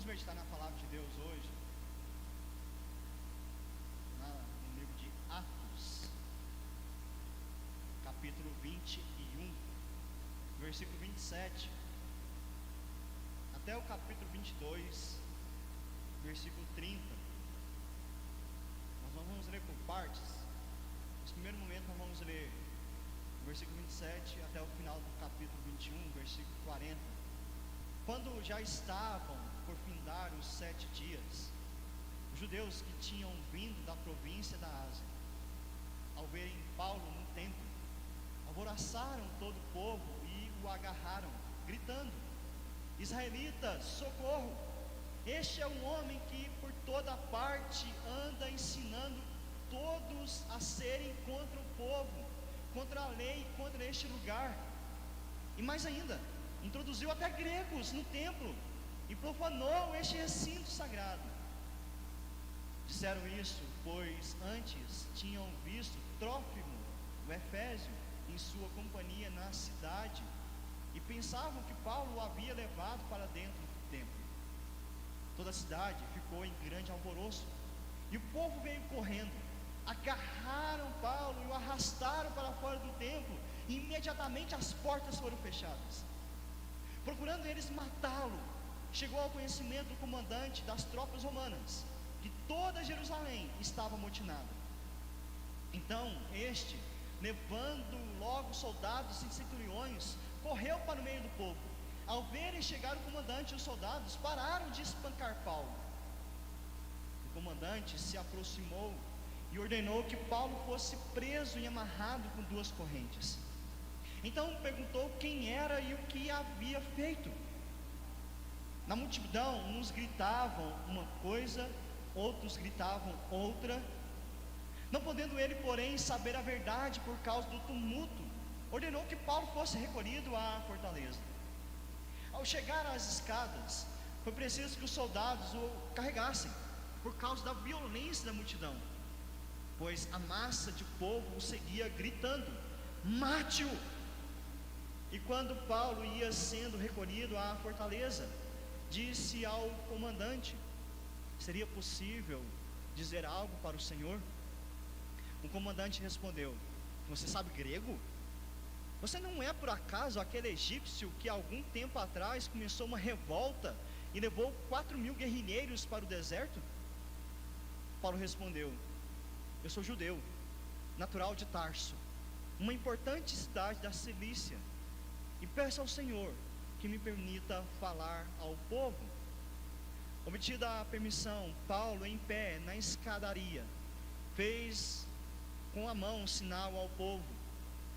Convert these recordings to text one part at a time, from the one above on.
Vamos meditar na palavra de Deus hoje, no livro de Atos, capítulo 21, versículo 27, até o capítulo 22, versículo 30. Nós não vamos ler por partes. Nesse primeiro momento nós vamos ler o versículo 27 até o final do capítulo 21, versículo 40. Quando já estavam por findar os 7 dias, os judeus que tinham vindo da província da Ásia, ao verem Paulo no templo, alvoroçaram todo o povo e o agarraram, gritando: Israelitas, socorro! Este é um homem que por toda parte anda ensinando todos a serem contra o povo, contra a lei, contra este lugar. E mais ainda, introduziu até gregos no templo e profanou este recinto sagrado. Disseram isso, pois antes tinham visto Trófimo, o Efésio, em sua companhia na cidade, e pensavam que Paulo o havia levado para dentro do templo. Toda a cidade ficou em grande alvoroço, e o povo veio correndo, agarraram Paulo e o arrastaram para fora do templo, e imediatamente as portas foram fechadas. Procurando eles matá-lo, chegou ao conhecimento do comandante das tropas romanas que toda Jerusalém estava amotinada. Então este, levando logo soldados e centuriões, correu para o meio do povo. Ao verem chegar o comandante e os soldados, pararam de espancar Paulo. O comandante se aproximou e ordenou que Paulo fosse preso e amarrado com 2 correntes. Então perguntou quem era e o que havia feito. Na multidão, uns gritavam uma coisa, outros gritavam outra. Não podendo ele, porém, saber a verdade por causa do tumulto, ordenou que Paulo fosse recolhido à fortaleza. Ao chegar às escadas, foi preciso que os soldados o carregassem, por causa da violência da multidão, pois a massa de povo o seguia gritando: mate-o! E quando Paulo ia sendo recolhido à fortaleza, disse ao comandante: seria possível dizer algo para o Senhor? O comandante respondeu: você sabe grego? Você não é por acaso aquele egípcio que algum tempo atrás começou uma revolta e levou 4.000 guerrilheiros para o deserto? Paulo respondeu: eu sou judeu, natural de Tarso, uma importante cidade da Cilícia, e peço ao Senhor que me permita falar ao povo. Obtida a permissão, Paulo, em pé na escadaria, fez com a mão um sinal ao povo.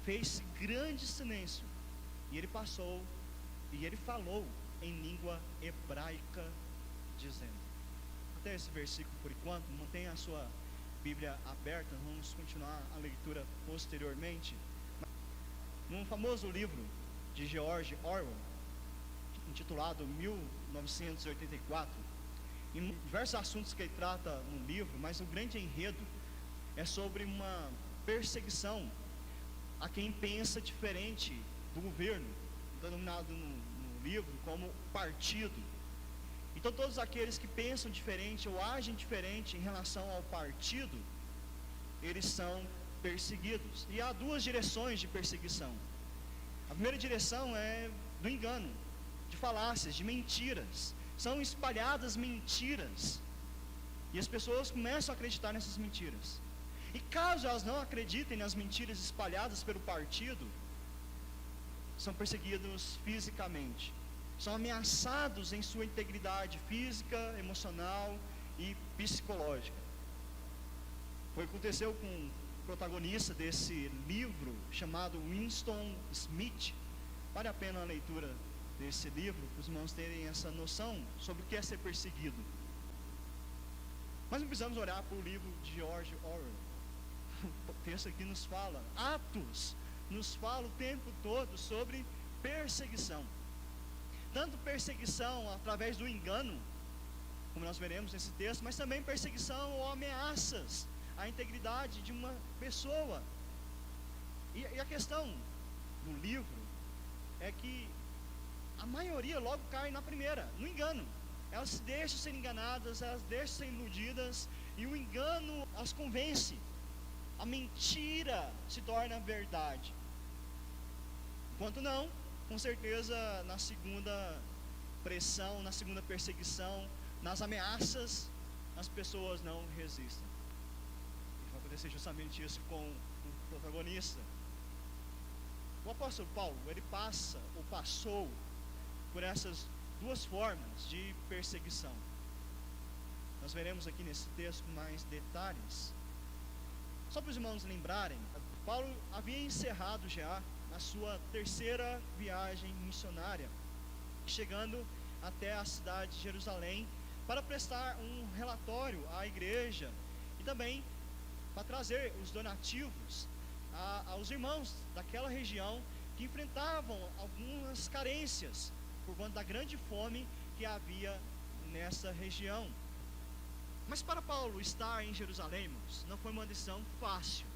Fez grande silêncio, e ele passou, e ele falou em língua hebraica, dizendo. Até esse versículo por enquanto. Mantenha a sua Bíblia aberta, vamos continuar a leitura posteriormente. Num famoso livro de George Orwell, intitulado 1984, em diversos assuntos que ele trata no livro, mas o grande enredo é sobre uma perseguição a quem pensa diferente do governo, denominado no livro como partido. Então todos aqueles que pensam diferente ou agem diferente em relação ao partido, eles são perseguidos. E há 2 direções de perseguição. A primeira direção é do engano, de falácias, de mentiras. São espalhadas mentiras, e as pessoas começam a acreditar nessas mentiras. E caso elas não acreditem nas mentiras espalhadas pelo partido, são perseguidos fisicamente, são ameaçados em sua integridade física, emocional e psicológica. Foi o que aconteceu com o protagonista desse livro, chamado Winston Smith. Vale a pena a leitura desse livro, para os irmãos terem essa noção sobre o que é ser perseguido. Mas não precisamos olhar para o livro de George Orwell. O texto aqui nos fala, Atos nos fala o tempo todo sobre perseguição. Tanto perseguição através do engano, como nós veremos nesse texto, mas também perseguição ou ameaças à integridade de uma pessoa. E a questão do livro é que a maioria logo cai na primeira, no engano. elas se deixam ser enganadas, elas deixam ser iludidas, e o engano as convence. A mentira se torna verdade. Enquanto não, com certeza na segunda pressão, na segunda perseguição, nas ameaças, as pessoas não resistem. E vai acontecer justamente isso com o protagonista. O apóstolo Paulo, ele passou por essas duas formas de perseguição. Nós veremos aqui nesse texto mais detalhes. Só para os irmãos lembrarem, Paulo havia encerrado já a sua terceira viagem missionária, chegando até a cidade de Jerusalém para prestar um relatório à igreja e também para trazer os donativos aos irmãos daquela região que enfrentavam algumas carências por conta da grande fome que havia nessa região. Mas para Paulo estar em Jerusalém, irmãos, não foi uma decisão fácil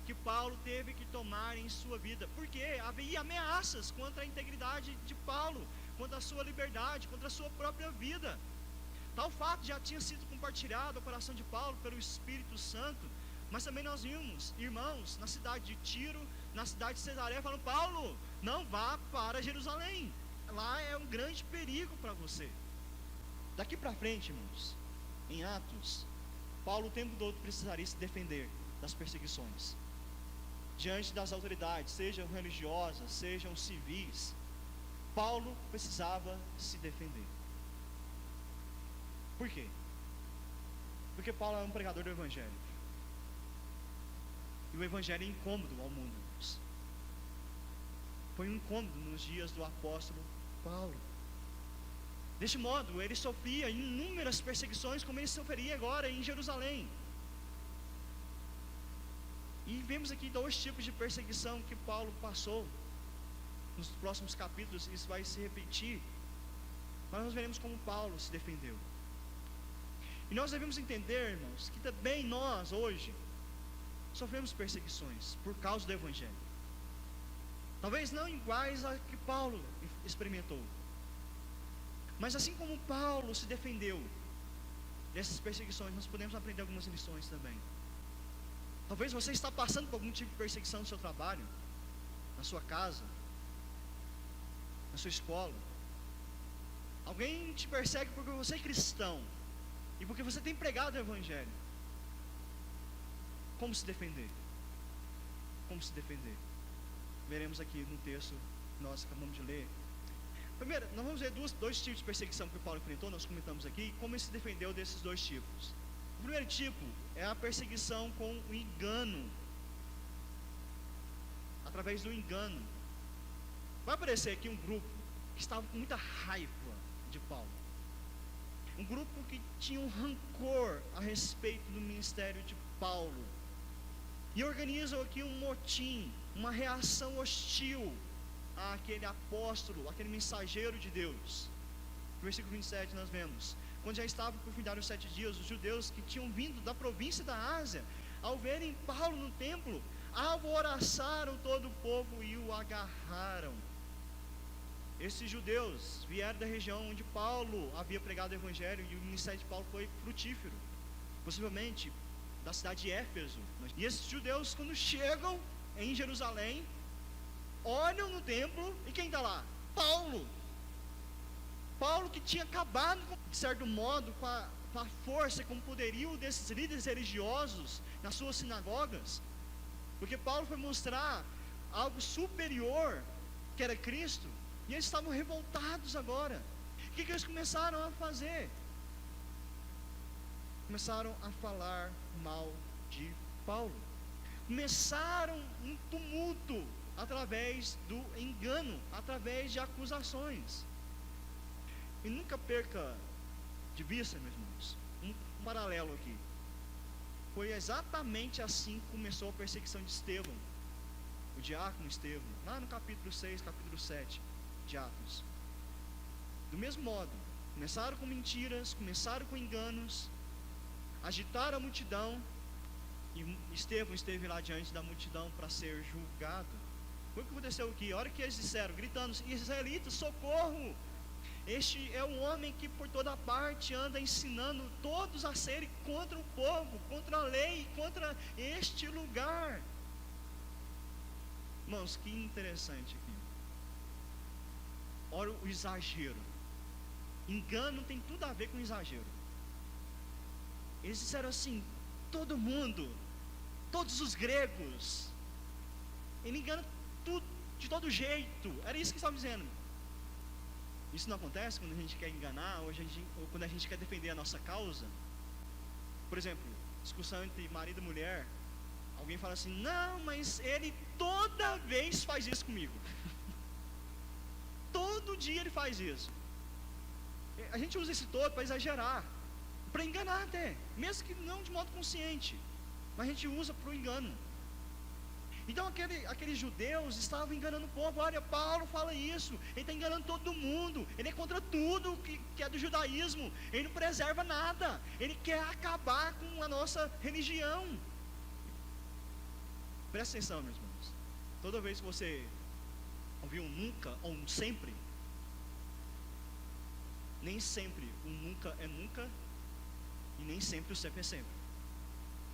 que Paulo teve que tomar em sua vida, porque havia ameaças contra a integridade de Paulo, contra a sua liberdade, contra a sua própria vida. Tal fato já tinha sido compartilhado ao coração de Paulo pelo Espírito Santo, mas também nós vimos irmãos na cidade de Tiro, na cidade de Cesareia, falando: Paulo, não vá para Jerusalém, lá é um grande perigo para você. Daqui para frente, irmãos, em Atos, Paulo o tempo todo precisaria se defender das perseguições diante das autoridades, sejam religiosas, sejam civis. Paulo precisava se defender. Por quê? Porque Paulo é um pregador do Evangelho, e o Evangelho é incômodo ao mundo. Foi um incômodo nos dias do apóstolo Paulo. Deste modo, ele sofria inúmeras perseguições, como ele sofreria agora em Jerusalém. E vemos aqui dois tipos de perseguição que Paulo passou. Nos próximos capítulos isso vai se repetir, mas nós veremos como Paulo se defendeu. E nós devemos entender, irmãos, que também nós hoje sofremos perseguições por causa do Evangelho. Talvez não iguais a que Paulo experimentou, mas assim como Paulo se defendeu dessas perseguições, nós podemos aprender algumas lições também. Talvez você está passando por algum tipo de perseguição no seu trabalho, na sua casa, na sua escola. Alguém te persegue porque você é cristão e porque você tem pregado o Evangelho. Como se defender? Como se defender? Veremos aqui no texto que nós acabamos de ler. Primeiro, nós vamos ver dois tipos de perseguição que Paulo enfrentou. Nós comentamos aqui como ele se defendeu desses dois tipos. O primeiro tipo é a perseguição com o engano. Através do engano. Vai aparecer aqui um grupo que estava com muita raiva de Paulo. Um grupo que tinha um rancor a respeito do ministério de Paulo. E organizam aqui um motim, uma reação hostil àquele apóstolo, aquele mensageiro de Deus. No versículo 27 nós vemos: quando já estavam por findar os 7 dias, os judeus que tinham vindo da província da Ásia, ao verem Paulo no templo, alvoroçaram todo o povo e o agarraram. Esses judeus vieram da região onde Paulo havia pregado o Evangelho, e o ministério de Paulo foi frutífero, possivelmente da cidade de Éfeso. E esses judeus, quando chegam em Jerusalém, olham no templo, e quem está lá? Paulo. Paulo, que tinha acabado, de certo modo, com a força, com o poderio desses líderes religiosos nas suas sinagogas, porque Paulo foi mostrar algo superior, que era Cristo, e eles estavam revoltados agora. O que eles começaram a fazer? Começaram a falar mal de Paulo. Começaram um tumulto através do engano, através de acusações. E nunca perca de vista, meus irmãos, um paralelo aqui. Foi exatamente assim que começou a perseguição de Estevão, o diácono Estevão, lá no capítulo 6, capítulo 7 de Atos. Do mesmo modo, começaram com mentiras, começaram com enganos, agitaram a multidão, e Estevão esteve lá diante da multidão para ser julgado. Foi o que aconteceu aqui. A hora que eles disseram, gritando: israelitas, socorro! Este é um homem que por toda parte anda ensinando todos a serem contra o povo, contra a lei, contra este lugar. Irmãos, que interessante aqui. Olha o exagero. Engano tem tudo a ver com exagero. Eles disseram assim: todo mundo, todos os gregos. Ele engana tudo, de todo jeito. Era isso que estavam dizendo. Isso não acontece quando a gente quer enganar, ou quando a gente quer defender a nossa causa. Por exemplo, discussão entre marido e mulher. Alguém fala assim: não, mas ele toda vez faz isso comigo. Todo dia ele faz isso. A gente usa esse todo para exagerar, para enganar até, mesmo que não de modo consciente, mas a gente usa para o engano. Então aqueles judeus estavam enganando o povo. Olha, Paulo fala isso, ele está enganando todo mundo, ele é contra tudo que é do judaísmo, ele não preserva nada, ele quer acabar com a nossa religião. Presta atenção, meus irmãos, toda vez que você ouvir um nunca ou um sempre, nem sempre o nunca é nunca, e nem sempre o sempre é sempre.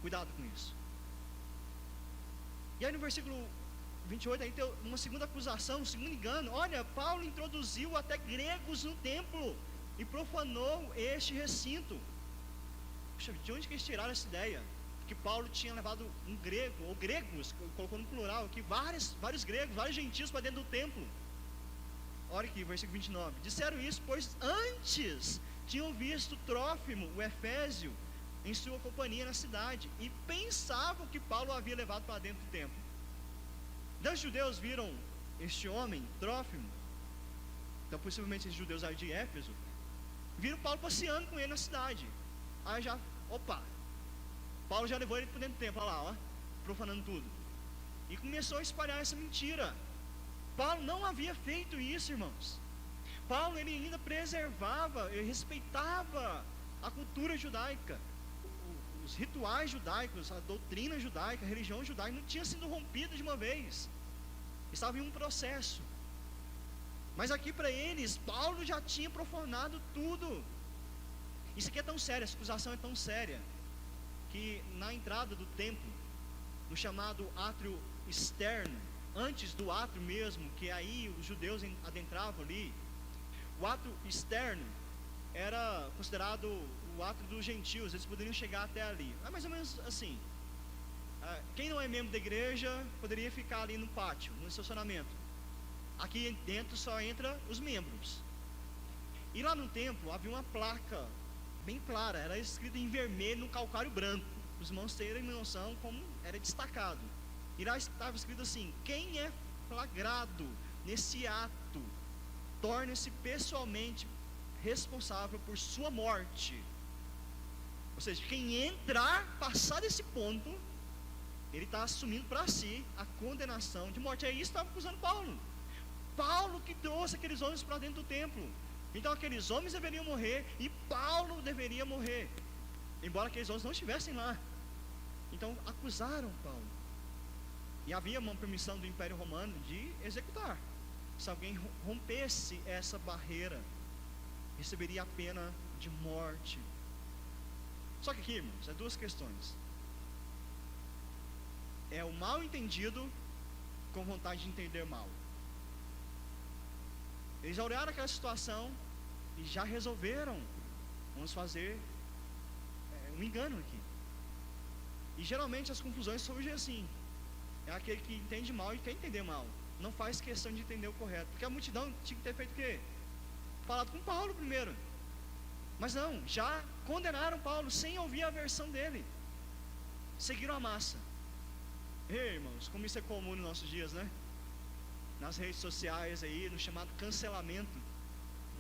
Cuidado com isso. E aí no versículo 28, aí tem uma segunda acusação, um segundo engano. Olha, Paulo introduziu até gregos no templo e profanou este recinto. Puxa, de onde que eles tiraram essa ideia? Que Paulo tinha levado um grego, ou gregos, colocou no plural aqui, vários gregos, vários gentios para dentro do templo. Olha aqui, versículo 29. Disseram isso, pois antes tinham visto Trófimo, o Efésio, em sua companhia na cidade, e pensavam que Paulo o havia levado para dentro do templo. Então os judeus viram este homem, Trófimo, então possivelmente esses judeus aí de Éfeso, viram Paulo passeando com ele na cidade. Aí já, opa, Paulo já levou ele para dentro do templo, olha lá, ó, profanando tudo. E começou a espalhar essa mentira. Paulo não havia feito isso, irmãos. Paulo, ele ainda preservava, ele respeitava a cultura judaica, os rituais judaicos, a doutrina judaica, a religião judaica não tinha sido rompida de uma vez, estava em um processo. Mas aqui para eles, Paulo já tinha profanado tudo. Isso aqui é tão sério, essa acusação é tão séria, que na entrada do templo, no chamado átrio externo, antes do átrio mesmo, que aí os judeus adentravam ali, o átrio externo era considerado o átrio dos gentios, eles poderiam chegar até ali. É mais ou menos assim, quem não é membro da igreja poderia ficar ali no pátio, no estacionamento. Aqui dentro só entra os membros. E lá no templo havia uma placa bem clara, era escrita em vermelho no calcário branco, os irmãos terem noção como era destacado. E lá estava escrito assim: quem é flagrado nesse ato torna-se pessoalmente responsável por sua morte. Ou seja, quem entrar, passar desse ponto, ele está assumindo para si a condenação de morte. É isso que estava acusando Paulo. Paulo que trouxe aqueles homens para dentro do templo. Então aqueles homens deveriam morrer e Paulo deveria morrer, embora aqueles homens não estivessem lá. Então acusaram Paulo. E havia uma permissão do Império Romano de executar. Se alguém rompesse essa barreira, receberia a pena de morte. Só que aqui, irmãos, é duas questões. É o mal entendido com vontade de entender mal. Eles olharam aquela situação e já resolveram: vamos fazer um engano aqui. E geralmente as confusões surgem assim. É aquele que entende mal e quer entender mal, não faz questão de entender o correto, porque a multidão tinha que ter feito o quê? Falado com Paulo primeiro. Mas não, já condenaram Paulo sem ouvir a versão dele, seguiram a massa. Ei, irmãos, como isso é comum nos nossos dias, né? Nas redes sociais aí, no chamado cancelamento.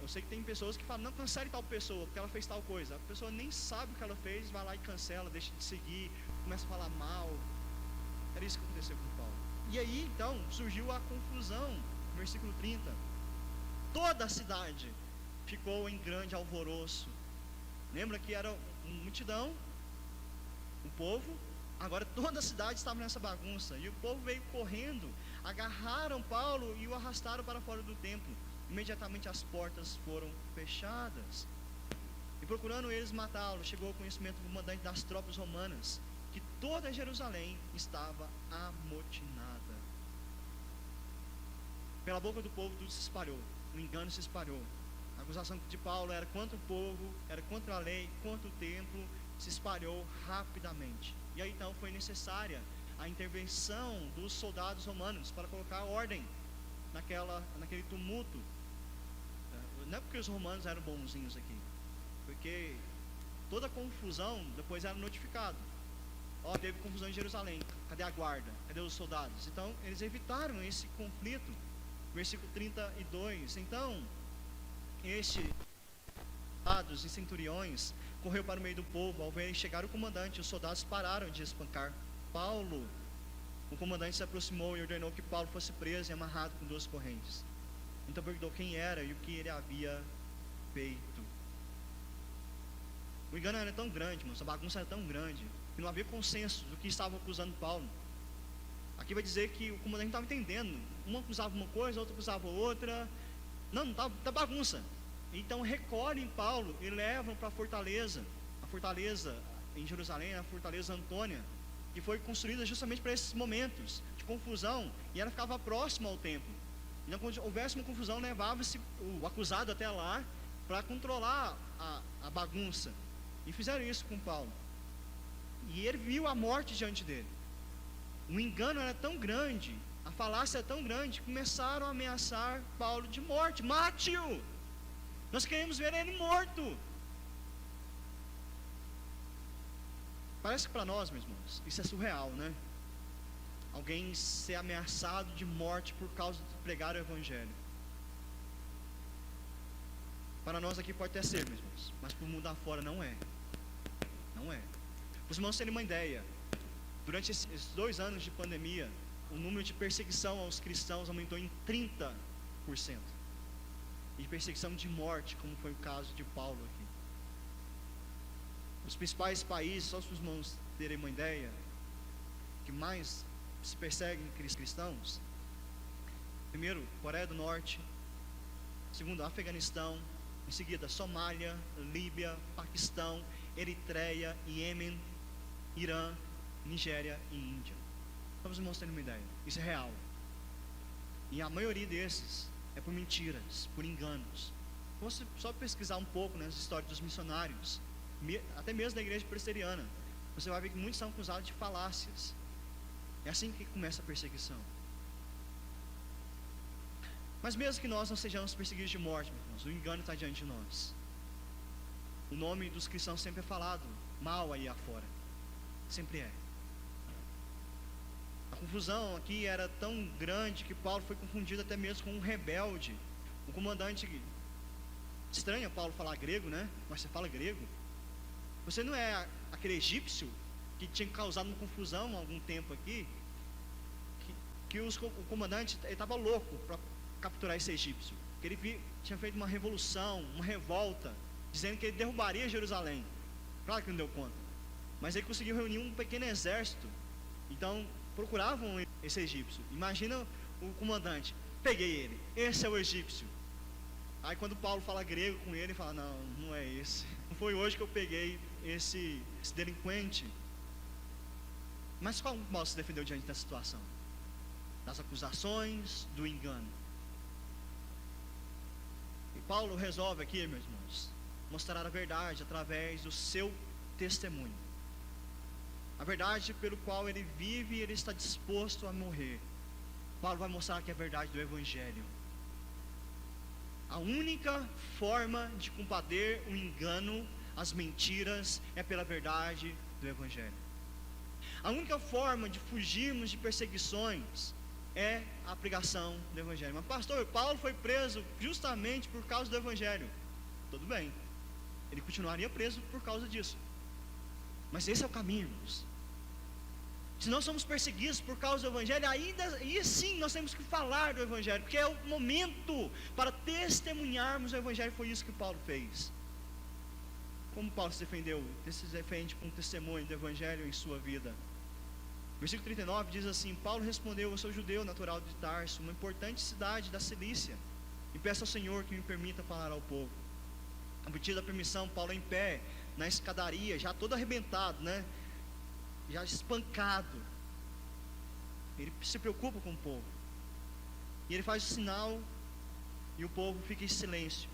Eu sei que tem pessoas que falam: não, cancele tal pessoa, porque ela fez tal coisa. A pessoa nem sabe o que ela fez, vai lá e cancela, deixa de seguir, começa a falar mal. Era isso que aconteceu com Paulo. E aí então surgiu a confusão. Versículo 30. Toda a cidade ficou em grande alvoroço. Lembra que era uma multidão, o povo. Agora toda a cidade estava nessa bagunça. E o povo veio correndo, agarraram Paulo e o arrastaram para fora do templo. imediatamente as portas foram fechadas. E procurando eles matá-lo, chegou ao conhecimento do comandante das tropas romanas que toda Jerusalém estava amotinada. Pela boca do povo tudo se espalhou, o engano se espalhou. A acusação de Paulo era contra o povo, era contra a lei, contra o templo, se espalhou rapidamente. E aí então foi necessária a intervenção dos soldados romanos para colocar ordem naquele tumulto. Não é porque os romanos eram bonzinhos aqui, porque toda confusão depois era notificado. Teve confusão em Jerusalém, cadê a guarda? Cadê os soldados? Então eles evitaram esse conflito. Versículo 32, então soldados e centuriões correu para o meio do povo. Ao verem chegar o comandante, os soldados pararam de espancar Paulo. O comandante se aproximou e ordenou que Paulo fosse preso e amarrado com 2 correntes. Então perguntou quem era e o que ele havia feito. O engano era tão grande, irmãos, a bagunça era tão grande, que não havia consenso do que estavam acusando Paulo. Aqui vai dizer que o comandante não estava entendendo. Um acusava uma coisa, outro acusava outra. Não estava, tá bagunça. Então recolhem Paulo e levam para a fortaleza em Jerusalém, a fortaleza Antônia, que foi construída justamente para esses momentos de confusão, e ela ficava próxima ao templo. Então quando houvesse uma confusão, levava-se o acusado até lá para controlar a bagunça. E fizeram isso com Paulo. E ele viu a morte diante dele. O engano era tão grande, a falácia era tão grande, começaram a ameaçar Paulo de morte. Mate-o! Nós queremos ver ele morto. Parece que para nós, meus irmãos, isso é surreal, né? Alguém ser ameaçado de morte por causa de pregar o Evangelho. Para nós aqui pode até ser, meus irmãos, mas para o mundo afora não é. Não é. Para os irmãos terem uma ideia, durante esses 2 anos de pandemia, o número de perseguição aos cristãos aumentou em 30%. E perseguição de morte, como foi o caso de Paulo aqui. Os principais países, só para os irmãos terem uma ideia, que mais se perseguem cristãos: primeiro, Coreia do Norte; segundo, Afeganistão; em seguida, Somália, Líbia, Paquistão, Eritreia, Iêmen, Irã, Nigéria e Índia. Só para os irmãos terem uma ideia, isso é real. E a maioria desses é por mentiras, por enganos. Você só pesquisar um pouco nas histórias dos missionários, até mesmo da igreja presbiteriana, você vai ver que muitos são acusados de falácias. É assim que começa a perseguição. Mas mesmo que nós não sejamos perseguidos de morte, meus irmãos, o engano está diante de nós. O nome dos cristãos sempre é falado mal aí afora. Sempre é. A confusão aqui era tão grande que Paulo foi confundido até mesmo com um rebelde. O comandante, estranha Paulo falar grego, né? Mas você fala grego. Você não é aquele egípcio que tinha causado uma confusão há algum tempo aqui? O comandante estava louco para capturar esse egípcio. Que ele tinha feito uma revolução, uma revolta, dizendo que ele derrubaria Jerusalém. Claro que não deu conta. Mas ele conseguiu reunir um pequeno exército. Então procuravam esse egípcio. Imagina o comandante: peguei ele, esse é o egípcio. Aí quando Paulo fala grego com ele, ele fala: não, não é esse. Não foi hoje que eu peguei esse delinquente. Mas como Paulo se defendeu diante dessa situação? Das acusações, do engano. E Paulo resolve aqui, meus irmãos, mostrar a verdade através do seu testemunho. A verdade pelo qual ele vive e ele está disposto a morrer. Paulo vai mostrar que é a verdade do Evangelho. A única forma de combater o engano, as mentiras, é pela verdade do Evangelho. A única forma de fugirmos de perseguições é a pregação do Evangelho. Mas pastor, Paulo foi preso justamente por causa do Evangelho. Tudo bem, ele continuaria preso por causa disso. Mas esse é o caminho, irmãos. Se nós somos perseguidos por causa do Evangelho, aí sim nós temos que falar do Evangelho, porque é o momento para testemunharmos o Evangelho. Foi isso que Paulo fez. Como Paulo se defendeu? Se defende com testemunho do Evangelho em sua vida. Versículo 39 diz assim: Paulo respondeu: eu sou judeu, natural de Tarso, uma importante cidade da Cilícia, e peço ao Senhor que me permita falar ao povo. A partir da permissão, Paulo em pé, na escadaria, já todo arrebentado, né? Já espancado. Ele se preocupa com o povo. E ele faz o sinal, e o povo fica em silêncio.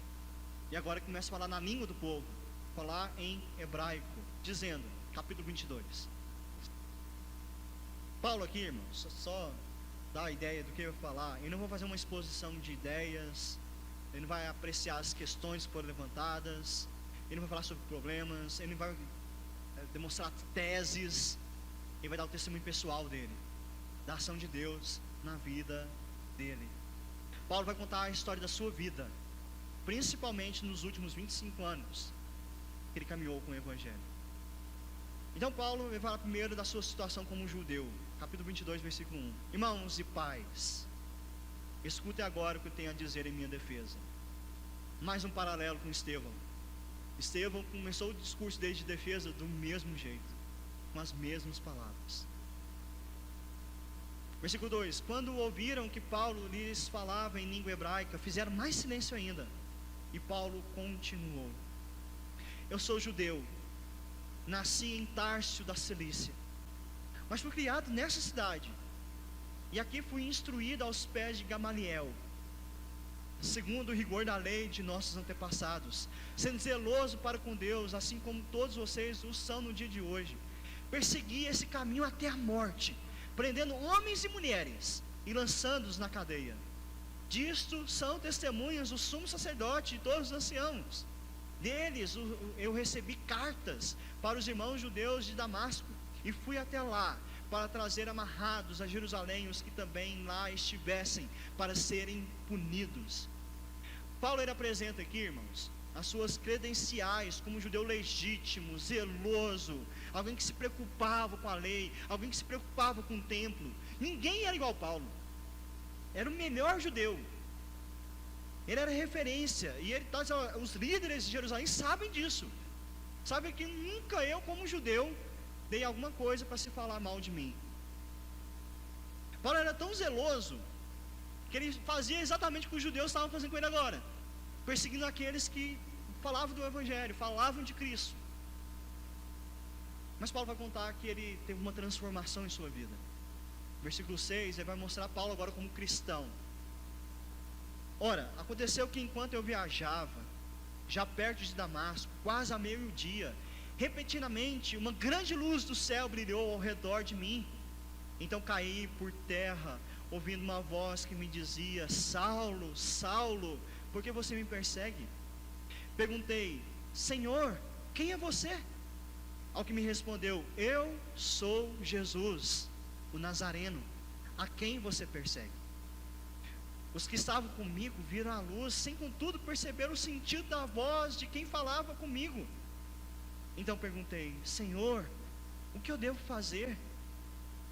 E agora ele começa a falar na língua do povo, falar em hebraico, dizendo, capítulo 22. Paulo aqui, irmãos, só dá a ideia do que eu vou falar. Eu não vou fazer uma exposição de ideias, ele não vai apreciar as questões que foram levantadas, ele não vai falar sobre problemas, ele não vai demonstrar teses, ele vai dar o testemunho pessoal dele, da ação de Deus na vida dele. Paulo vai contar a história da sua vida, principalmente nos últimos 25 anos que ele caminhou com o Evangelho. Então Paulo vai falar primeiro da sua situação como judeu, capítulo 22, versículo 1. Irmãos e pais, escutem agora o que eu tenho a dizer em minha defesa. Mais um paralelo com Estevão. Estevão começou o discurso dele de defesa do mesmo jeito, com as mesmas palavras. Versículo 2: quando ouviram que Paulo lhes falava em língua hebraica, fizeram mais silêncio ainda. E Paulo continuou: eu sou judeu, nasci em Tárcio da Cilícia, mas fui criado nessa cidade, e aqui fui instruído aos pés de Gamaliel, segundo o rigor da lei de nossos antepassados, sendo zeloso para com Deus, assim como todos vocês o são no dia de hoje. Persegui esse caminho até a morte, prendendo homens e mulheres e lançando-os na cadeia. Disto são testemunhas o sumo sacerdote e todos os anciãos. Deles eu recebi cartas para os irmãos judeus de Damasco, e fui até lá para trazer amarrados a Jerusalém os que também lá estivessem, para serem punidos. Paulo ele apresenta aqui, irmãos, as suas credenciais como judeu legítimo, zeloso, alguém que se preocupava com a lei, alguém que se preocupava com o templo. Ninguém era igual a Paulo, era o melhor judeu, ele era referência, e ele, os líderes de Jerusalém sabem disso, sabem que nunca eu como judeu dei alguma coisa para se falar mal de mim. Paulo era tão zeloso que ele fazia exatamente o que os judeus estavam fazendo com ele agora, perseguindo aqueles que falavam do Evangelho, falavam de Cristo. Mas Paulo vai contar que ele teve uma transformação em sua vida. Versículo 6, ele vai mostrar Paulo agora como cristão. Ora, aconteceu que enquanto eu viajava, já perto de Damasco, quase a meio-dia, repentinamente uma grande luz do céu brilhou ao redor de mim. Então caí por terra, ouvindo uma voz que me dizia: Saulo, Saulo, por que você me persegue? Perguntei: Senhor, quem é você? Ao que me respondeu: eu sou Jesus, o Nazareno, a quem você persegue. Os que estavam comigo viram a luz, sem contudo perceber o sentido da voz de quem falava comigo. Então perguntei: Senhor, o que eu devo fazer?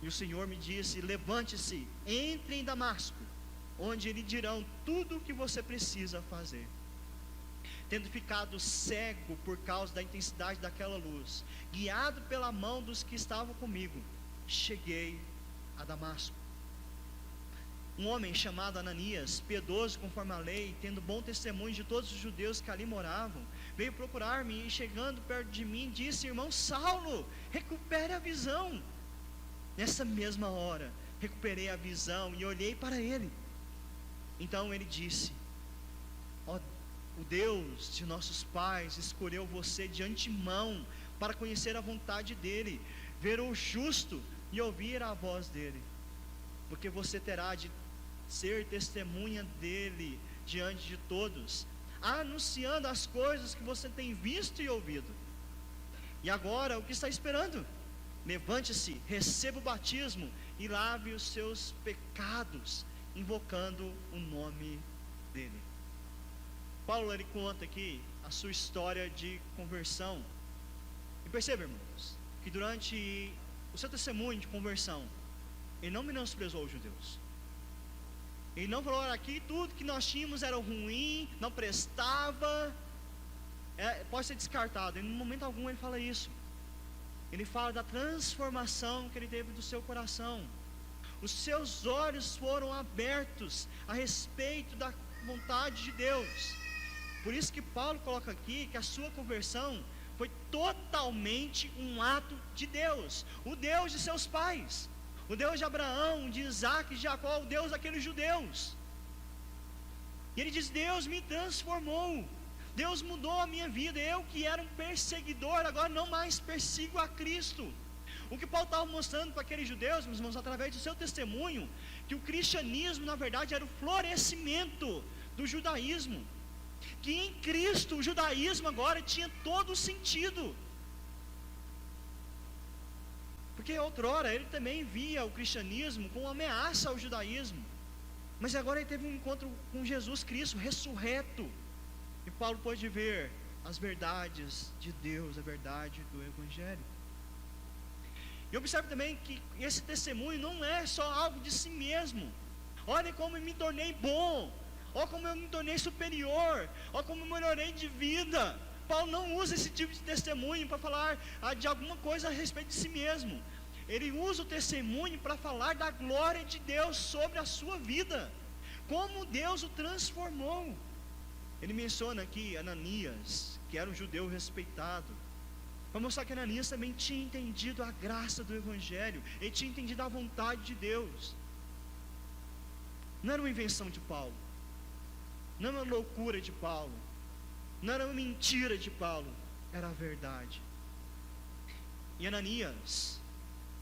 E o Senhor me disse: levante-se, entre em Damasco, onde lhe dirão tudo o que você precisa fazer. Tendo ficado cego por causa da intensidade daquela luz, guiado pela mão dos que estavam comigo, cheguei a Damasco. Um homem chamado Ananias, piedoso conforme a lei, tendo bom testemunho de todos os judeus que ali moravam, veio procurar-me e, chegando perto de mim, disse: irmão Saulo, recupere a visão. Nessa mesma hora recuperei a visão e olhei para ele. Então ele disse: o Deus de nossos pais escolheu você de antemão para conhecer a vontade dele, ver o justo e ouvir a voz dele, porque você terá de ser testemunha dele diante de todos, anunciando as coisas que você tem visto e ouvido. E agora, o que está esperando? Levante-se, receba o batismo e lave os seus pecados, invocando o nome dele. Paulo ele conta aqui a sua história de conversão. E perceba, irmãos, que durante o seu testemunho de conversão, ele não menosprezou os judeus. Ele não falou: aqui tudo que nós tínhamos era ruim, não prestava, pode ser descartado. Em momento algum ele fala isso. Ele fala da transformação que ele teve do seu coração. Os seus olhos foram abertos a respeito da vontade de Deus. Por isso que Paulo coloca aqui que a sua conversão foi totalmente um ato de Deus, o Deus de seus pais, o Deus de Abraão, de Isaac, de Jacó, o Deus daqueles judeus. E ele diz: Deus me transformou, Deus mudou a minha vida. Eu que era um perseguidor, agora não mais persigo a Cristo. O que Paulo estava mostrando para aqueles judeus, meus irmãos, através do seu testemunho, que o cristianismo na verdade era o florescimento do judaísmo, que em Cristo o judaísmo agora tinha todo o sentido, porque outrora ele também via o cristianismo como uma ameaça ao judaísmo, mas agora ele teve um encontro com Jesus Cristo ressurreto, e Paulo pôde ver as verdades de Deus, a verdade do Evangelho. E observe também que esse testemunho não é só algo de si mesmo. Olha como eu me tornei bom, olha como eu me tornei superior, olha como eu melhorei de vida. Paulo não usa esse tipo de testemunho para falar de alguma coisa a respeito de si mesmo. Ele usa o testemunho para falar da glória de Deus sobre a sua vida, como Deus o transformou. Ele menciona aqui Ananias, que era um judeu respeitado, para mostrar que Ananias também tinha entendido a graça do Evangelho, ele tinha entendido a vontade de Deus. Não era uma invenção de Paulo, não era uma loucura de Paulo, não era uma mentira de Paulo, era a verdade. E Ananias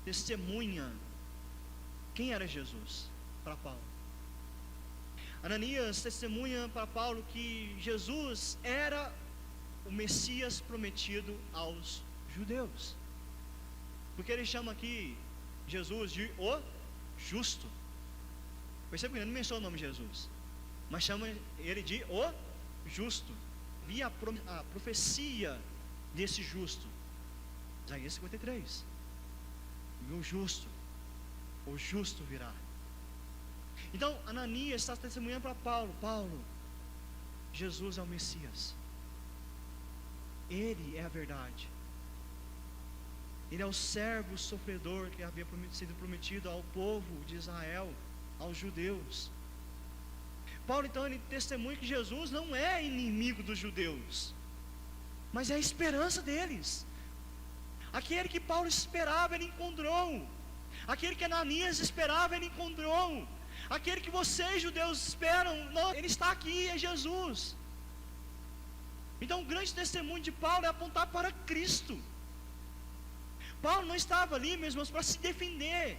testemunha quem era Jesus para Paulo. Ananias testemunha para Paulo que Jesus era o Messias prometido aos judeus, porque ele chama aqui Jesus de o justo. Percebe que ele não menciona o nome de Jesus, mas chama ele de o justo. Via a profecia desse justo, Isaías 53, e o justo virá. Então Ananias está testemunhando para Paulo: Paulo, Jesus é o Messias, Ele é a verdade, Ele é o servo sofredor que havia sido prometido ao povo de Israel, aos judeus. Paulo então ele testemunha que Jesus não é inimigo dos judeus, mas é a esperança deles. Aquele que Paulo esperava, ele encontrou. Aquele que Ananias esperava, ele encontrou. Aquele que vocês judeus esperam, não, ele está aqui, é Jesus. Então o grande testemunho de Paulo é apontar para Cristo. Paulo não estava ali, meus irmãos, para se defender.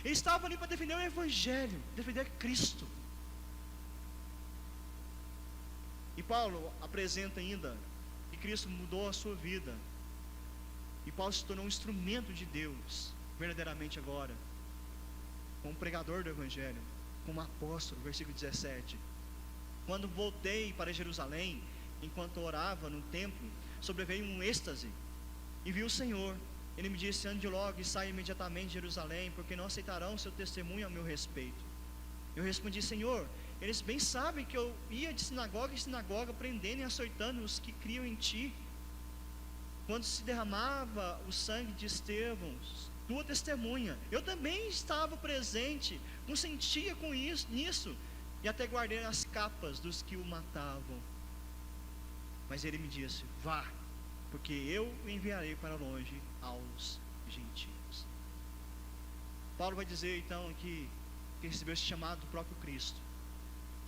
Ele estava ali para defender o Evangelho, defender Cristo. E Paulo apresenta ainda que Cristo mudou a sua vida, e Paulo se tornou um instrumento de Deus, verdadeiramente agora, como pregador do Evangelho, como apóstolo. Versículo 17: quando voltei para Jerusalém, enquanto orava no templo, sobreveio um êxtase, e vi o Senhor. Ele me disse: ande logo e saia imediatamente de Jerusalém, porque não aceitarão seu testemunho a meu respeito. Eu respondi: Senhor, eles bem sabem que eu ia de sinagoga em sinagoga, prendendo e açoitando os que criam em ti. Quando se derramava o sangue de Estevão, tua testemunha, eu também estava presente, consentia com nisso, e até guardei as capas dos que o matavam. Mas ele me disse: vá, porque eu o enviarei para longe aos gentios. Paulo vai dizer então aqui que recebeu esse chamado do próprio Cristo,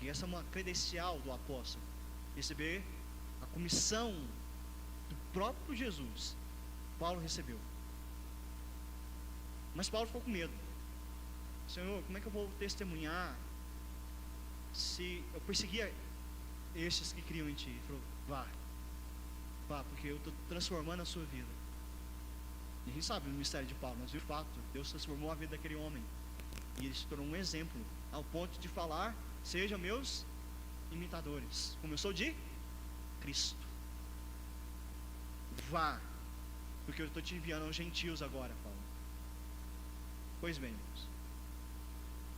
e essa é uma credencial do apóstolo, receber a comissão do próprio Jesus. Paulo recebeu, mas Paulo ficou com medo. Senhor, como é que eu vou testemunhar se eu perseguia estes que criam em ti? Ele falou: vá, porque eu estou transformando a sua vida. Ninguém sabe o mistério de Paulo, mas de fato Deus transformou a vida daquele homem, e ele se tornou um exemplo, ao ponto de falar: sejam meus imitadores, como eu sou de Cristo. Vá, porque eu estou te enviando aos gentios agora, Paulo. Pois bem, irmãos,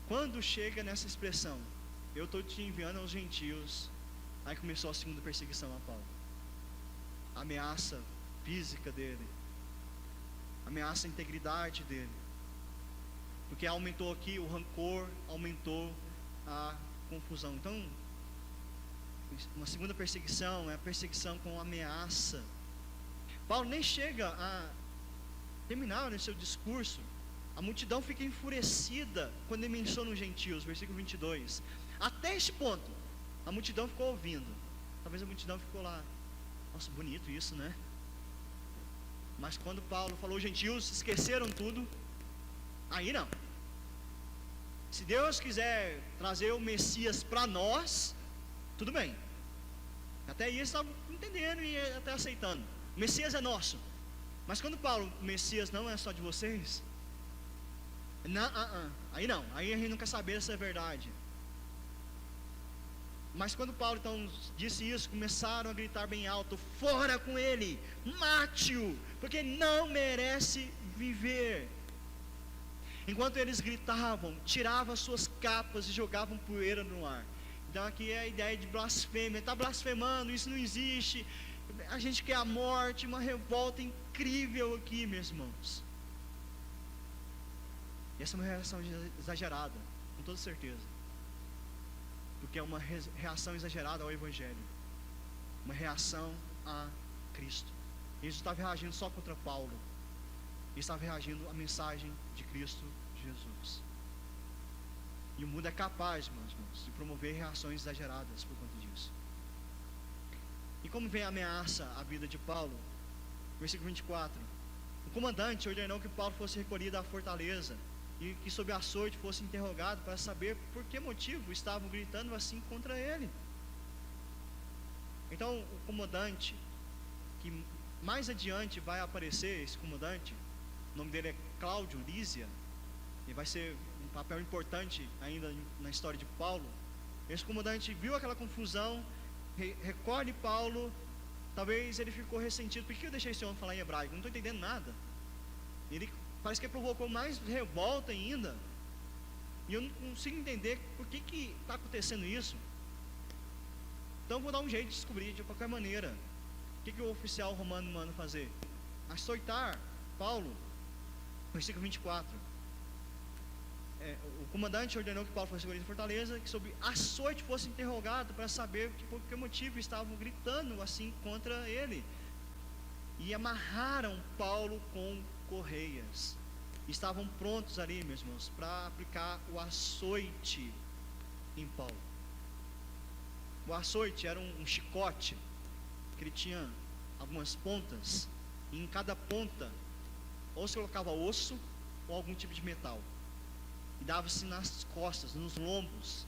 quando chega nessa expressão, eu estou te enviando aos gentios, aí começou a segunda perseguição a Paulo. A ameaça física dele, ameaça a integridade dele, porque aumentou aqui o rancor, aumentou a confusão. Então Uma segunda perseguição é a perseguição com ameaça. Paulo nem chega a terminar o seu discurso. A multidão fica enfurecida quando ele menciona os gentios, versículo 22. Até este ponto, a multidão ficou ouvindo. Talvez a multidão ficou lá, nossa, bonito isso, né? Mas quando Paulo falou os gentios, esqueceram tudo. Aí não. Se Deus quiser trazer o Messias para nós, tudo bem. Até aí eles estavam entendendo e até aceitando. O Messias é nosso. Mas quando Paulo, o Messias não é só de vocês, aí não, aí a gente não quer saber se é verdade. Mas quando Paulo então disse isso, começaram a gritar bem alto: fora com ele, mate-o, porque não merece viver. Enquanto eles gritavam, tiravam as suas capas e jogavam poeira no ar. Então aqui é a ideia de blasfêmia. Está blasfemando, isso não existe, a gente quer a morte. Uma revolta incrível aqui, meus irmãos. E essa é uma reação exagerada, com toda certeza, porque é uma reação exagerada ao Evangelho, uma reação a Cristo. Eles não estavam reagindo só contra Paulo, eles estavam reagindo à mensagem de Cristo Jesus. E o mundo é capaz, meus irmãos, de promover reações exageradas por conta disso. E como vem a ameaça à vida de Paulo? Versículo 24. O comandante ordenou que Paulo fosse recolhido à fortaleza e que sob açoite fosse interrogado para saber por que motivo estavam gritando assim contra ele. Então o comandante, que mais adiante vai aparecer, esse comandante, o nome dele é Cláudio Lísia, e vai ser um papel importante ainda na história de Paulo. Esse comandante viu aquela confusão, recolhe Paulo. Talvez ele ficou ressentido: por que eu deixei esse homem falar em hebraico? Não estou entendendo nada. Ele parece que provocou mais revolta ainda, e eu não consigo entender por que está acontecendo isso. Então vou dar um jeito de descobrir de qualquer maneira. O que o oficial romano manda fazer? Açoitar Paulo. Versículo 24. O comandante ordenou que Paulo fosse recolhido em fortaleza, que sob açoite fosse interrogado para saber por que motivo estavam gritando assim contra ele. E amarraram Paulo com correias. Estavam prontos ali, meus irmãos, para aplicar o açoite em Paulo. O açoite era um chicote, que ele tinha algumas pontas, e em cada ponta ou se colocava osso ou algum tipo de metal, e dava-se nas costas, nos lombos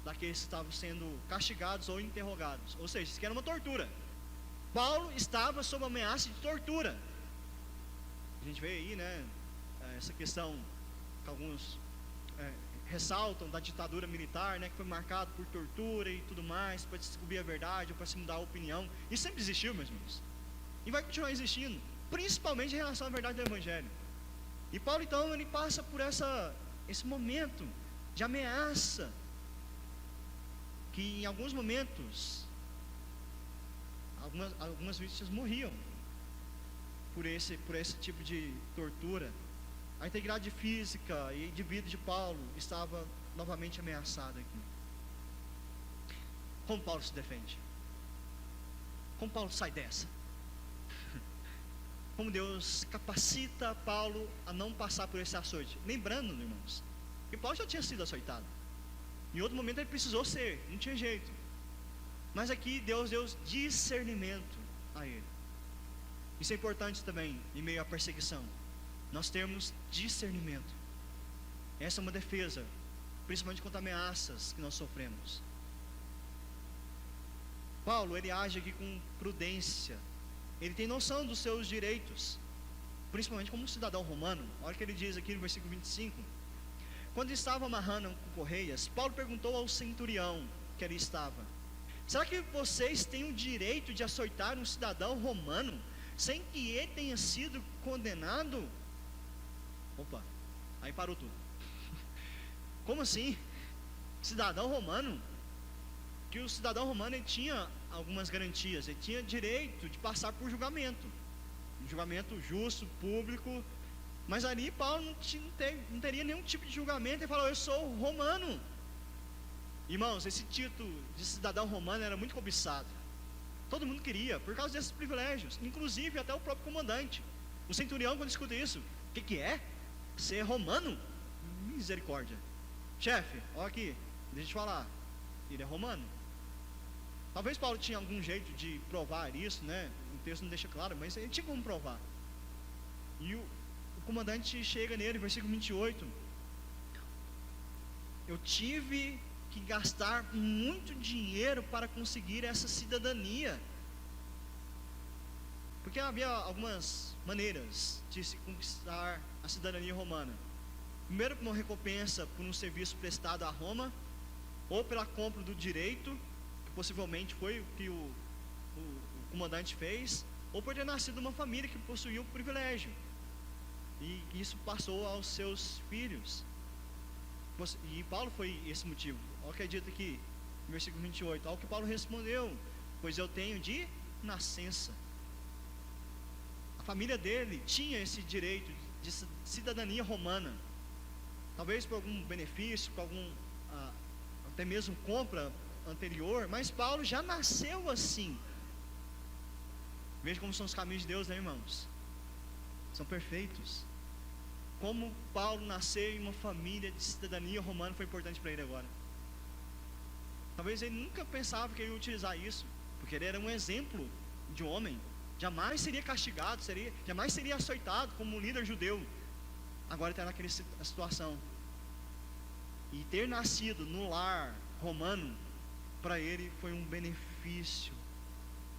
daqueles que estavam sendo castigados ou interrogados. Ou seja, isso aqui era uma tortura. Paulo estava sob ameaça de tortura. A gente vê aí, né, essa questão que alguns ressaltam da ditadura militar, né, que foi marcado por tortura e tudo mais, para descobrir a verdade ou para se mudar a opinião. Isso sempre existiu, meus irmãos, e vai continuar existindo, principalmente em relação à verdade do Evangelho. E Paulo então ele passa por esse momento de ameaça, que em alguns momentos algumas vítimas morriam por esse tipo de tortura. A integridade física e de vida de Paulo estava novamente ameaçada aqui. Como Paulo se defende? Como Paulo sai dessa? Como Deus capacita Paulo a não passar por esse açoite? Lembrando, irmãos, que Paulo já tinha sido açoitado. Em outro momento ele precisou ser, não tinha jeito. Mas aqui Deus deu discernimento a ele. Isso é importante também em meio à perseguição. Nós temos discernimento. Essa é uma defesa, principalmente contra ameaças que nós sofremos. Paulo, ele age aqui com prudência. Ele tem noção dos seus direitos, principalmente como cidadão romano. Olha o que ele diz aqui no versículo 25. Quando estava amarrando com correias, Paulo perguntou ao centurião que ali estava: será que vocês têm o direito de açoitar um cidadão romano sem que ele tenha sido condenado? Opa, aí parou tudo. Como assim? Cidadão romano? Que o cidadão romano ele tinha algumas garantias, ele tinha direito de passar por julgamento, um julgamento justo, público. Mas ali Paulo não teria nenhum tipo de julgamento. Ele falou: eu sou romano, Irmãos, esse título de cidadão romano era muito cobiçado. Todo mundo queria, por causa desses privilégios, inclusive até o próprio comandante. O centurião, quando escuta isso, o que é? Ser romano? Misericórdia. Chefe, olha aqui, deixa eu te falar, ele é romano. Talvez Paulo tinha algum jeito de provar isso, né? O texto não deixa claro, mas ele tinha como provar. E o comandante chega nele, versículo 28. Eu tive que gastar muito dinheiro para conseguir essa cidadania. Porque havia algumas maneiras de se conquistar a cidadania romana. Primeiro, por uma recompensa por um serviço prestado a Roma, ou pela compra do direito, que possivelmente foi o que o comandante fez, ou por ter nascido uma família que possuía o privilégio, e isso passou aos seus filhos. E Paulo foi esse motivo. Olha o que é dito aqui, no versículo 28. Olha o que Paulo respondeu: pois eu tenho de nascença. A família dele tinha esse direito de cidadania romana, talvez por algum benefício, por algum até mesmo compra anterior, mas Paulo já nasceu assim. Veja como são os caminhos de Deus, né, irmãos? São perfeitos. Como Paulo nasceu em uma família de cidadania romana foi importante para ele agora. Talvez ele nunca pensava que ele ia utilizar isso, porque ele era um exemplo de homem. Jamais seria castigado, jamais seria açoitado como um líder judeu. Agora está naquela situação. E ter nascido no lar romano, para ele foi um benefício.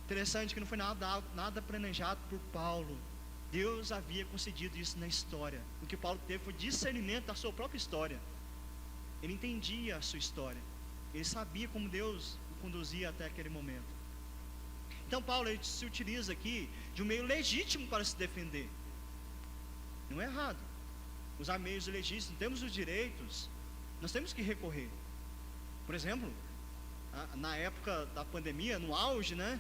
Interessante que não foi nada planejado por Paulo. Deus havia concedido isso na história. O que Paulo teve foi discernimento da sua própria história. Ele entendia a sua história. Ele sabia como Deus o conduzia até aquele momento. Então Paulo ele se utiliza aqui de um meio legítimo para se defender. Não é errado usar meios legítimos. Temos os direitos, nós temos que recorrer. Por exemplo, na época da pandemia, no auge, né,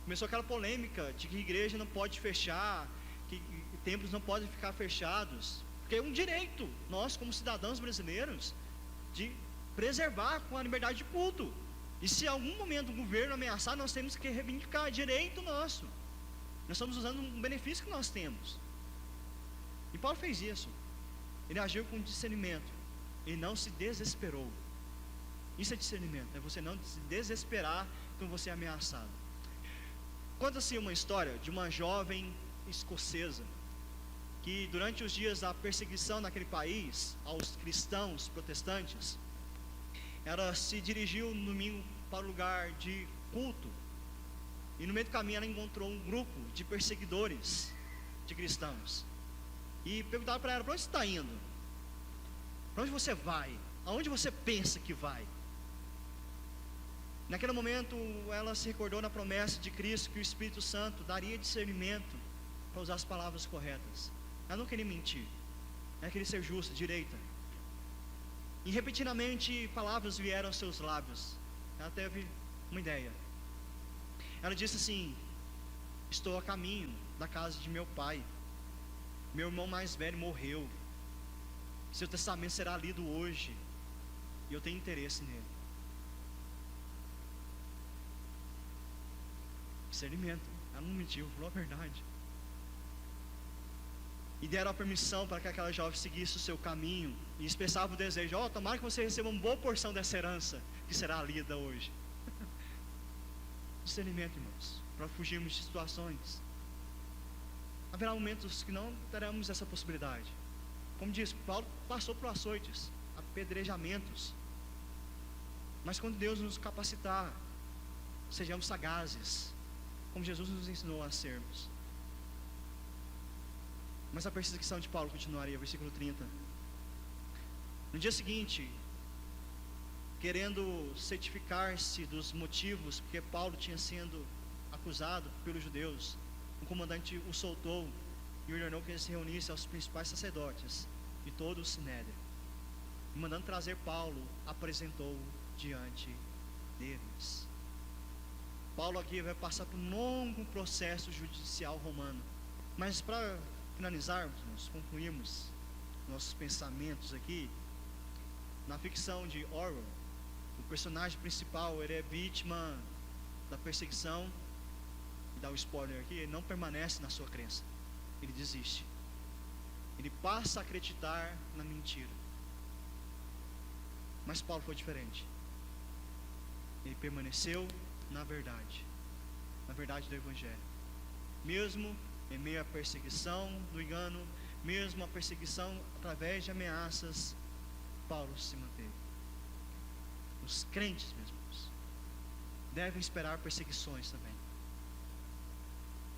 começou aquela polêmica de que a igreja não pode fechar, que templos não podem ficar fechados, porque é um direito nós como cidadãos brasileiros de preservar com a liberdade de culto. E se em algum momento o governo ameaçar, nós temos que reivindicar direito nosso. Nós estamos usando um benefício que nós temos. E Paulo fez isso. Ele agiu com discernimento. Ele não se desesperou. Isso é discernimento, é você não se desesperar quando você é ameaçado. Conta-se uma história de uma jovem escocesa que durante os dias da perseguição naquele país aos cristãos protestantes, ela se dirigiu no domingo para o lugar de culto, e no meio do caminho ela encontrou um grupo de perseguidores de cristãos, e perguntaram para ela: para onde você está indo? Para onde você vai? Aonde você pensa que vai? Naquele momento ela se recordou na promessa de Cristo que o Espírito Santo daria discernimento para usar as palavras corretas. Ela não queria mentir, ela queria ser justa, direita. E repetidamente palavras vieram aos seus lábios. Ela teve uma ideia. Ela disse assim: estou a caminho da casa de meu pai. Meu irmão mais velho morreu. Seu testamento será lido hoje, e eu tenho interesse nele. Discernimento. Ela não mentiu, falou a verdade. E deram a permissão para que aquela jovem seguisse o seu caminho, e expressava o desejo: tomara que você receba uma boa porção dessa herança que será lida hoje. Discernimento, irmãos, para fugirmos de situações. Haverá momentos que não teremos essa possibilidade. Como diz, Paulo passou por açoites, apedrejamentos. Mas quando Deus nos capacitar, sejamos sagazes, como Jesus nos ensinou a sermos. Mas a perseguição de Paulo continuaria, versículo 30. No dia seguinte, querendo certificar-se dos motivos porque Paulo tinha sido acusado pelos judeus, o comandante o soltou e ordenou que ele se reunisse aos principais sacerdotes e todo o sinédrio. E mandando trazer Paulo, apresentou-o diante deles. Paulo aqui vai passar por um longo processo judicial romano. Mas para finalizarmos, nós concluímos nossos pensamentos aqui, na ficção de Orwell, O personagem principal, ele é vítima da perseguição, e dá o spoiler aqui, ele não permanece na sua crença, ele desiste, ele passa a acreditar na mentira. Mas Paulo foi diferente, ele permaneceu na verdade do Evangelho, mesmo em meio à perseguição do engano, mesmo a perseguição através de ameaças, Paulo se manteve. Os crentes, meus irmãos, devem esperar perseguições também.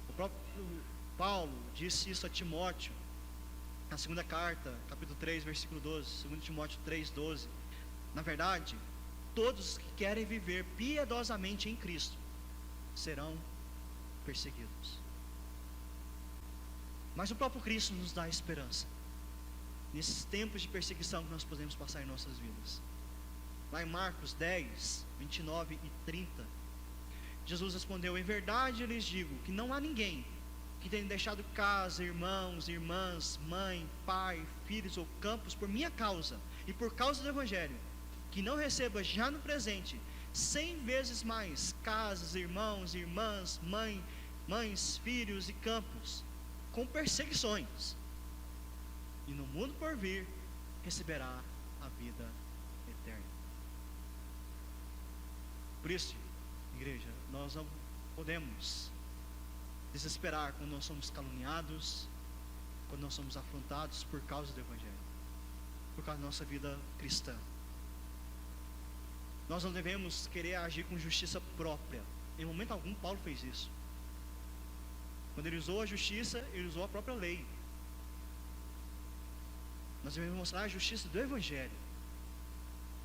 O próprio Paulo disse isso a Timóteo, na segunda carta, capítulo 3, versículo 12, 2 Timóteo 3, 12. Na verdade, todos os que querem viver piedosamente em Cristo serão perseguidos. Mas o próprio Cristo nos dá esperança nesses tempos de perseguição que nós podemos passar em nossas vidas. Lá em Marcos 10, 29 e 30, Jesus respondeu: em verdade eu lhes digo que não há ninguém que tenha deixado casa, irmãos, irmãs, mãe, pai, filhos ou campos por minha causa e por causa do Evangelho, que não receba já no presente 100 vezes mais casas, irmãos, irmãs, mães, filhos e campos, com perseguições, e no mundo por vir receberá a vida eterna. Por isso, igreja, nós não podemos desesperar quando nós somos caluniados, quando nós somos afrontados por causa do Evangelho, por causa da nossa vida cristã. Nós não devemos querer agir com justiça própria. Em momento algum Paulo fez isso. Quando ele usou a justiça, ele usou a própria lei. Nós devemos mostrar a justiça do Evangelho,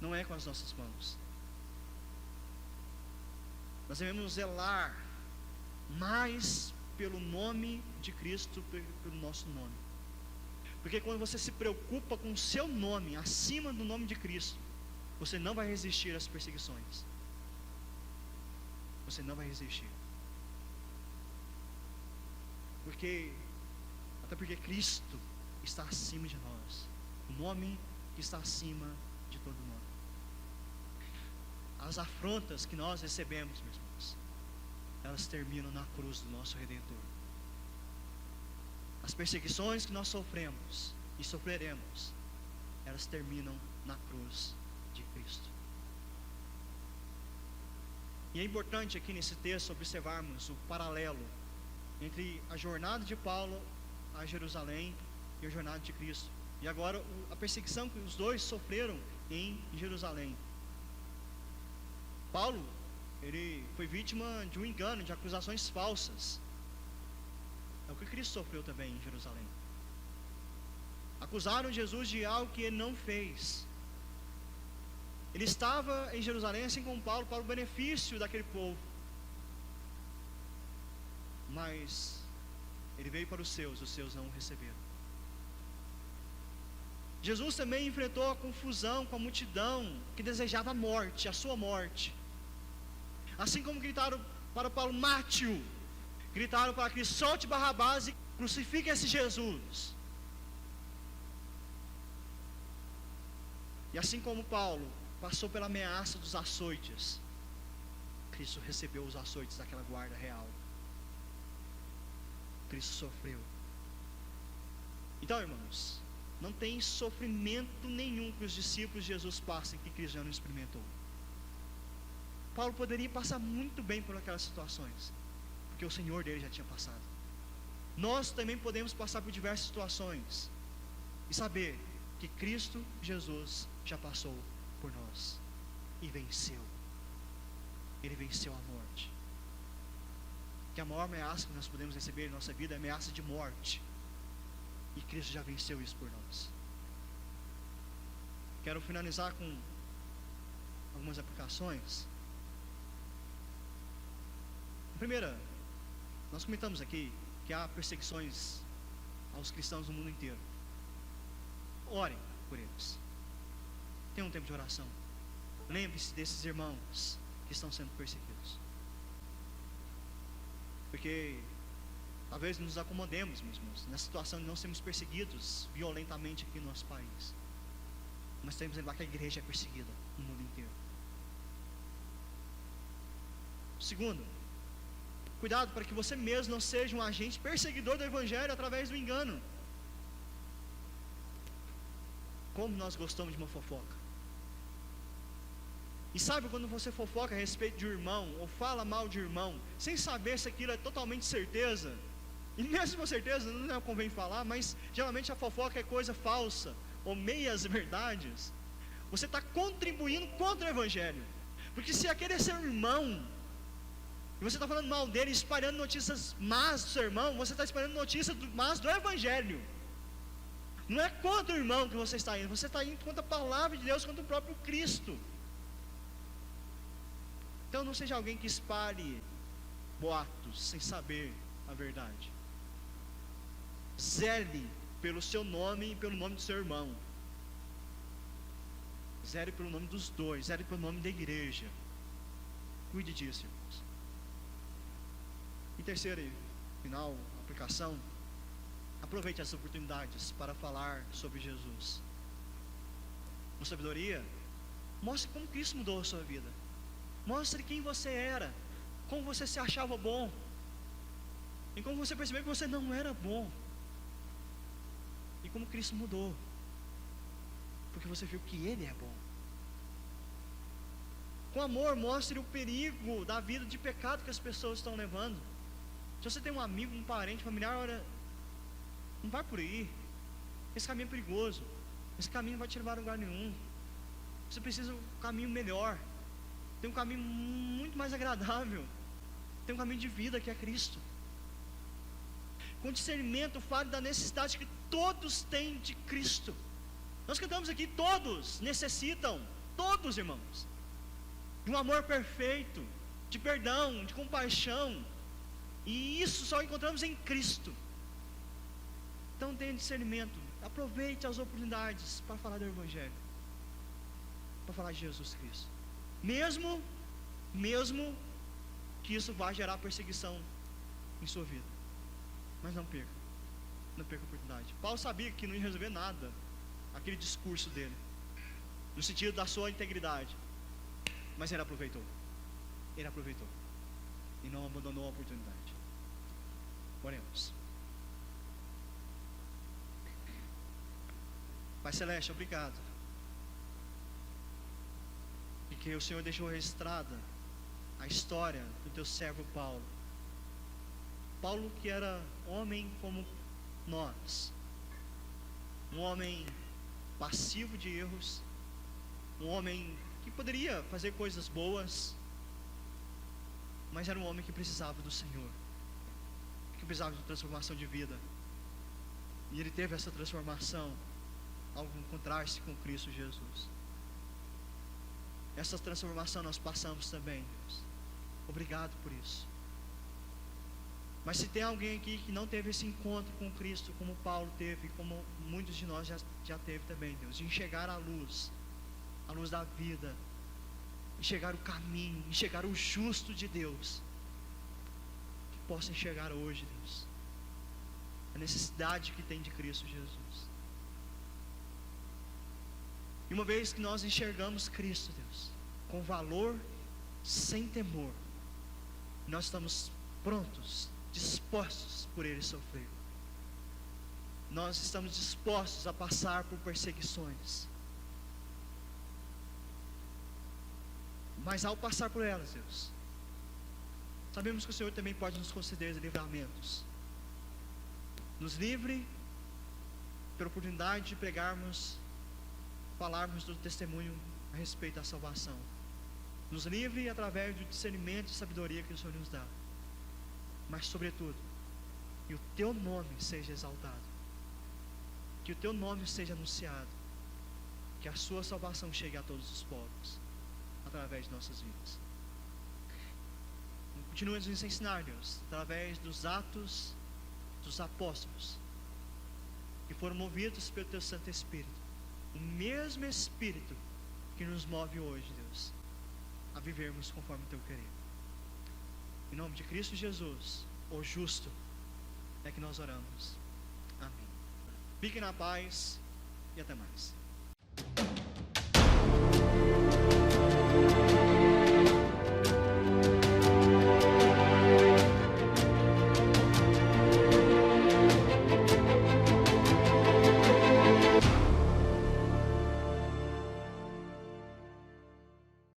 não é com as nossas mãos. Nós devemos zelar mais pelo nome de Cristo, pelo nosso nome. Porque quando você se preocupa com o seu nome acima do nome de Cristo, você não vai resistir às perseguições. Você não vai resistir. Até porque Cristo está acima de nós. O nome que está acima de todo nome. As afrontas que nós recebemos, meus irmãos, elas terminam na cruz do nosso Redentor. As perseguições que nós sofremos e sofreremos, elas terminam na cruz de Cristo. E é importante aqui nesse texto observarmos o paralelo entre a jornada de Paulo a Jerusalém e a jornada de Cristo. E agora a perseguição que os dois sofreram em Jerusalém. Paulo, ele foi vítima de um engano, de acusações falsas. É o que Cristo sofreu também em Jerusalém. Acusaram Jesus de algo que ele não fez. Ele estava em Jerusalém, assim como Paulo, para o benefício daquele povo. Mas ele veio para os seus não o receberam. Jesus também enfrentou a confusão com a multidão que desejava a morte, a sua morte. Assim como gritaram para Paulo: mate-o, gritaram para Cristo: solte Barrabás e crucifique esse Jesus. E assim como Paulo passou pela ameaça dos açoites, Cristo recebeu os açoites daquela guarda real. Cristo sofreu. Então, irmãos, não tem sofrimento nenhum que os discípulos de Jesus passem que Cristo já não experimentou. Paulo poderia passar muito bem por aquelas situações, porque o Senhor dele já tinha passado. Nós também podemos passar por diversas situações e saber que Cristo Jesus já passou por nós e venceu. Ele venceu a morte. Que a maior ameaça que nós podemos receber em nossa vida é a ameaça de morte, e Cristo já venceu isso por nós. Quero finalizar com algumas aplicações. A primeira, nós comentamos aqui que há perseguições aos cristãos no mundo inteiro. Orem por eles. Tenham um tempo de oração. Lembre-se desses irmãos que estão sendo perseguidos. Porque talvez nos acomodemos, meus irmãos, na situação de não sermos perseguidos violentamente aqui no nosso país. Mas temos que lembrar que a igreja é perseguida no mundo inteiro. Segundo, cuidado para que você mesmo não seja um agente perseguidor do Evangelho através do engano. Como nós gostamos de uma fofoca. E sabe quando você fofoca a respeito de um irmão, ou fala mal de um irmão, sem saber se aquilo é totalmente certeza, e mesmo se for certeza, não convém falar, mas geralmente a fofoca é coisa falsa, ou meias verdades, você está contribuindo contra o Evangelho. Porque se aquele é seu irmão, e você está falando mal dele, espalhando notícias más do seu irmão, você está espalhando notícias más do Evangelho. Não é contra o irmão que você está indo contra a palavra de Deus, contra o próprio Cristo. Então não seja alguém que espalhe boatos sem saber a verdade. Zele pelo seu nome e pelo nome do seu irmão. Zele pelo nome dos dois, zele pelo nome da igreja. Cuide disso, irmãos. E terceira e final aplicação, aproveite as oportunidades para falar sobre Jesus. Com sabedoria, mostre como Cristo mudou a sua vida. Mostre quem você era, como você se achava bom, e como você percebeu que você não era bom, e como Cristo mudou, porque você viu que Ele é bom. Com amor, mostre o perigo da vida de pecado que as pessoas estão levando. Se você tem um amigo, um parente, familiar, olha, não vai por aí, esse caminho é perigoso, esse caminho não vai te levar a lugar nenhum, você precisa de um caminho melhor, tem um caminho muito mais agradável, tem um caminho de vida que é Cristo. Com discernimento, fale da necessidade que todos têm de Cristo. Nós cantamos aqui, todos necessitam, todos, irmãos, de um amor perfeito, de perdão, de compaixão, e isso só encontramos em Cristo. Então tenha discernimento, aproveite as oportunidades para falar do Evangelho, para falar de Jesus Cristo, mesmo que isso vá gerar perseguição em sua vida, mas não perca a oportunidade. Paulo sabia que não ia resolver nada aquele discurso dele, no sentido da sua integridade, mas ele aproveitou e não abandonou a oportunidade. Oremos. Pai Celeste, obrigado, porque o Senhor deixou registrada a história do teu servo Paulo, que era homem como nós, um homem passivo de erros, um homem que poderia fazer coisas boas, mas era um homem que precisava do Senhor, que precisava de transformação de vida, e ele teve essa transformação ao encontrar-se com Cristo Jesus. Essa transformação nós passamos também, Deus. Obrigado por isso. Mas se tem alguém aqui que não teve esse encontro com Cristo, como Paulo teve, como muitos de nós já teve também, Deus, de enxergar a luz da vida, enxergar o caminho, enxergar o justo de Deus, que possa enxergar hoje, Deus, a necessidade que tem de Cristo Jesus. E uma vez que nós enxergamos Cristo, Deus, com valor, sem temor, nós estamos prontos, dispostos por Ele sofrer. Nós estamos dispostos a passar por perseguições. Mas ao passar por elas, Deus, sabemos que o Senhor também pode nos conceder livramentos. Nos livre pela oportunidade de falarmos do testemunho a respeito da salvação. Nos livre através do discernimento e sabedoria que o Senhor nos dá. Mas sobretudo, que o teu nome seja exaltado, que o teu nome seja anunciado, que a sua salvação chegue a todos os povos, através de nossas vidas. Continue a nos ensinar, Deus, através dos atos dos apóstolos, que foram movidos pelo teu Santo Espírito, o mesmo Espírito que nos move hoje, Deus, a vivermos conforme o teu querer. Em nome de Cristo Jesus, o justo, é que nós oramos. Amém. Fiquem na paz e até mais.